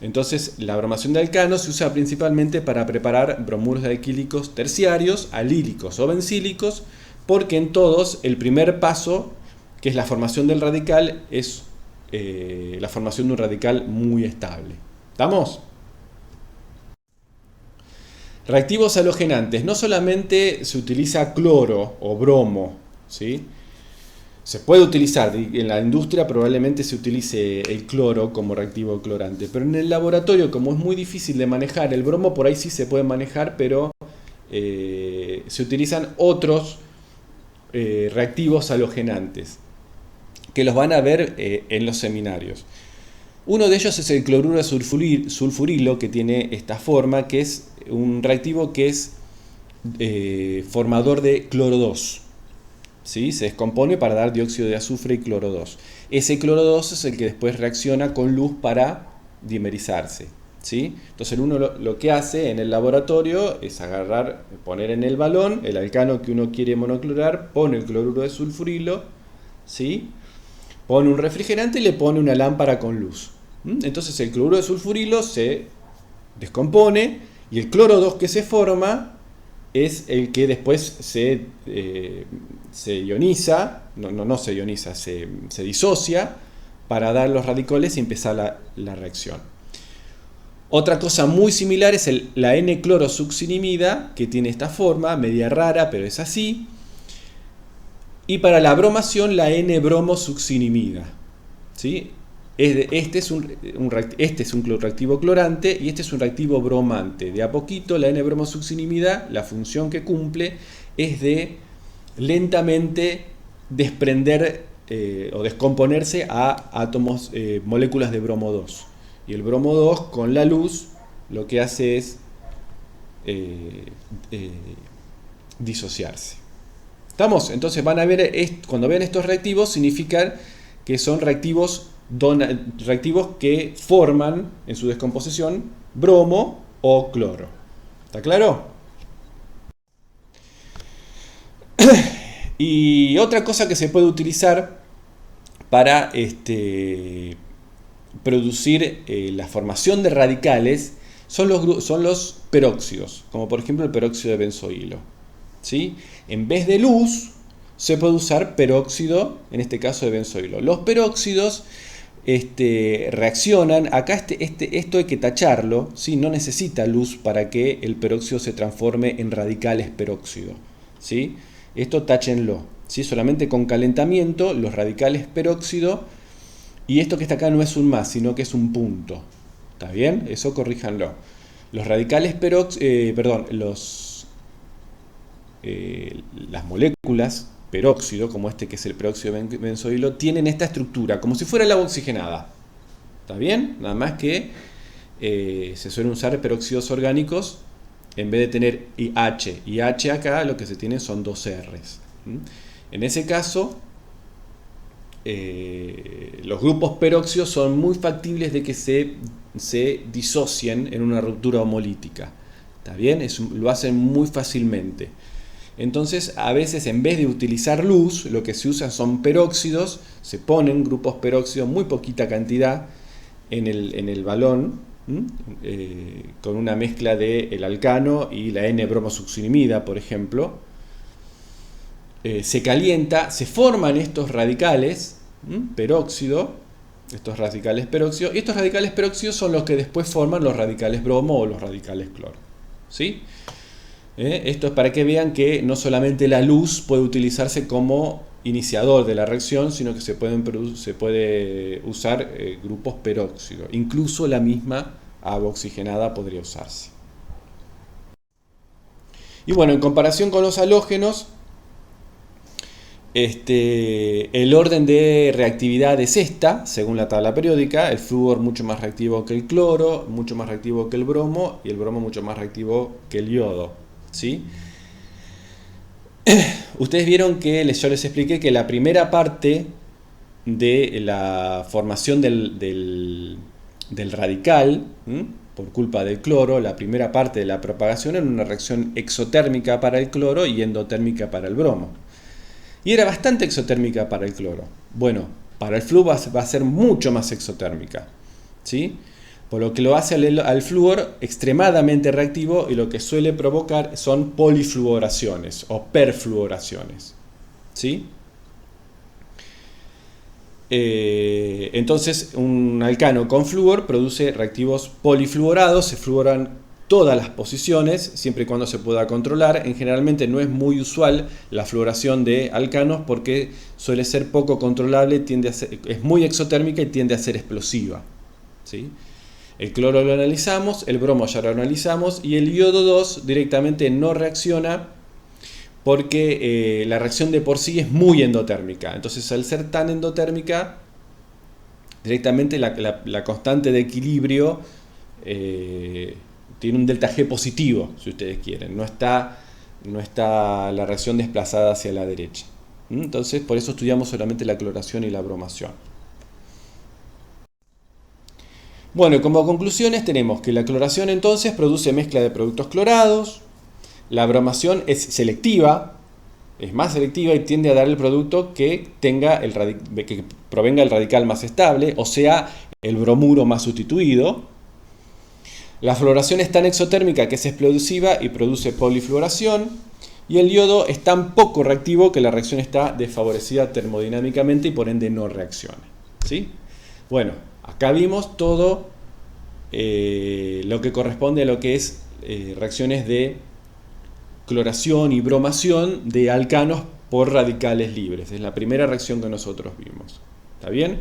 Entonces, la bromación de alcano se usa principalmente para preparar bromuros alquílicos terciarios, alílicos o bencílicos, porque en todos el primer paso, que es la formación del radical, es la formación de un radical muy estable. ¿Estamos? Reactivos halogenantes. No solamente se utiliza cloro o bromo, ¿sí? Se puede utilizar, en la industria probablemente se utilice el cloro como reactivo clorante, pero en el laboratorio, como es muy difícil de manejar, el bromo por ahí sí se puede manejar, pero se utilizan otros reactivos halogenantes, que los van a ver en los seminarios. Uno de ellos es el cloruro de sulfurilo, que tiene esta forma, que es un reactivo que es formador de cloro 2. ¿Sí? Se descompone para dar dióxido de azufre y cloro 2. Ese cloro 2 es el que después reacciona con luz para dimerizarse. ¿Sí? Entonces uno lo que hace en el laboratorio es agarrar, poner en el balón el alcano que uno quiere monoclorar, pone el cloruro de sulfurilo, ¿sí? Pone un refrigerante y le pone una lámpara con luz. Entonces el cloruro de sulfurilo se descompone y el cloro 2 que se forma es el que después se ioniza, no se ioniza, se disocia para dar los radicoles y empezar la reacción. Otra cosa muy similar es la N-clorosuccinimida, que tiene esta forma, media rara, pero es así. Y para la bromación, la N-bromosuccinimida, ¿sí? Este es un reactivo clorante y este es un reactivo bromante. De a poquito, la N-bromosuccinimida, la función que cumple es de lentamente desprender o descomponerse a átomos, moléculas de bromo 2. Y el bromo 2 con la luz lo que hace es disociarse. ¿Estamos? Entonces van a ver, cuando vean estos reactivos, significan que son reactivos que forman en su descomposición bromo o cloro. ¿Está claro? Y otra cosa que se puede utilizar para producir la formación de radicales son los peróxidos, como por ejemplo el peróxido de benzoilo, ¿sí? En vez de luz se puede usar peróxido, en este caso de benzoilo. Los peróxidos reaccionan, acá esto hay que tacharlo, ¿sí? No necesita luz para que el peróxido se transforme en radicales peróxido, ¿sí? Esto táchenlo, ¿sí? Solamente con calentamiento los radicales peróxido, y esto que está acá no es un más, sino que es un punto, ¿está bien? Eso corríjanlo. Los radicales las moléculas peróxido, como este que es el peróxido de benzoilo, tienen esta estructura, como si fuera el agua oxigenada. ¿Está bien? Nada más que se suelen usar peróxidos orgánicos, en vez de tener H y H acá, lo que se tiene son dos R's. En ese caso, los grupos peróxidos son muy factibles de que se disocien en una ruptura homolítica. ¿Está bien? Lo hacen muy fácilmente. Entonces, a veces en vez de utilizar luz, lo que se usa son peróxidos, se ponen grupos peróxidos, muy poquita cantidad, en el balón, con una mezcla del alcano y la N-bromosuccinimida, por ejemplo. Se calienta, se forman estos radicales peróxido, estos radicales peróxido, y estos radicales peróxidos son los que después forman los radicales bromo o los radicales cloro, ¿sí? Esto es para que vean que no solamente la luz puede utilizarse como iniciador de la reacción, sino que se puede usar grupos peróxidos. Incluso la misma agua oxigenada podría usarse. Y bueno, en comparación con los halógenos, el orden de reactividad es esta, según la tabla periódica. El flúor mucho más reactivo que el cloro, mucho más reactivo que el bromo, y el bromo mucho más reactivo que el yodo, ¿sí? Ustedes vieron que yo les expliqué que la primera parte de la formación del radical, por culpa del cloro, la primera parte de la propagación era una reacción exotérmica para el cloro y endotérmica para el bromo. Y era bastante exotérmica para el cloro. Bueno, para el flúor va a ser mucho más exotérmica, ¿sí? Por lo que lo hace al flúor extremadamente reactivo, y lo que suele provocar son polifluoraciones o perfluoraciones, ¿sí? Entonces un alcano con flúor produce reactivos polifluorados, se fluoran todas las posiciones, siempre y cuando se pueda controlar. Generalmente no es muy usual la fluoración de alcanos porque suele ser poco controlable, es muy exotérmica y tiende a ser explosiva, ¿sí? El cloro lo analizamos, el bromo ya lo analizamos, y el yodo 2 directamente no reacciona porque la reacción de por sí es muy endotérmica. Entonces, al ser tan endotérmica, directamente la constante de equilibrio tiene un delta G positivo, si ustedes quieren. No está la reacción desplazada hacia la derecha. Entonces, por eso estudiamos solamente la cloración y la bromación. Bueno, como conclusiones tenemos que la cloración entonces produce mezcla de productos clorados. La bromación es selectiva, es más selectiva y tiende a dar el producto que provenga el radical más estable, o sea, el bromuro más sustituido. La fluoración es tan exotérmica que es explosiva y produce polifluoración. Y el yodo es tan poco reactivo que la reacción está desfavorecida termodinámicamente y por ende no reacciona. ¿Sí? Bueno, acá vimos todo lo que corresponde a lo que es reacciones de cloración y bromación de alcanos por radicales libres. Es la primera reacción que nosotros vimos. ¿Está bien?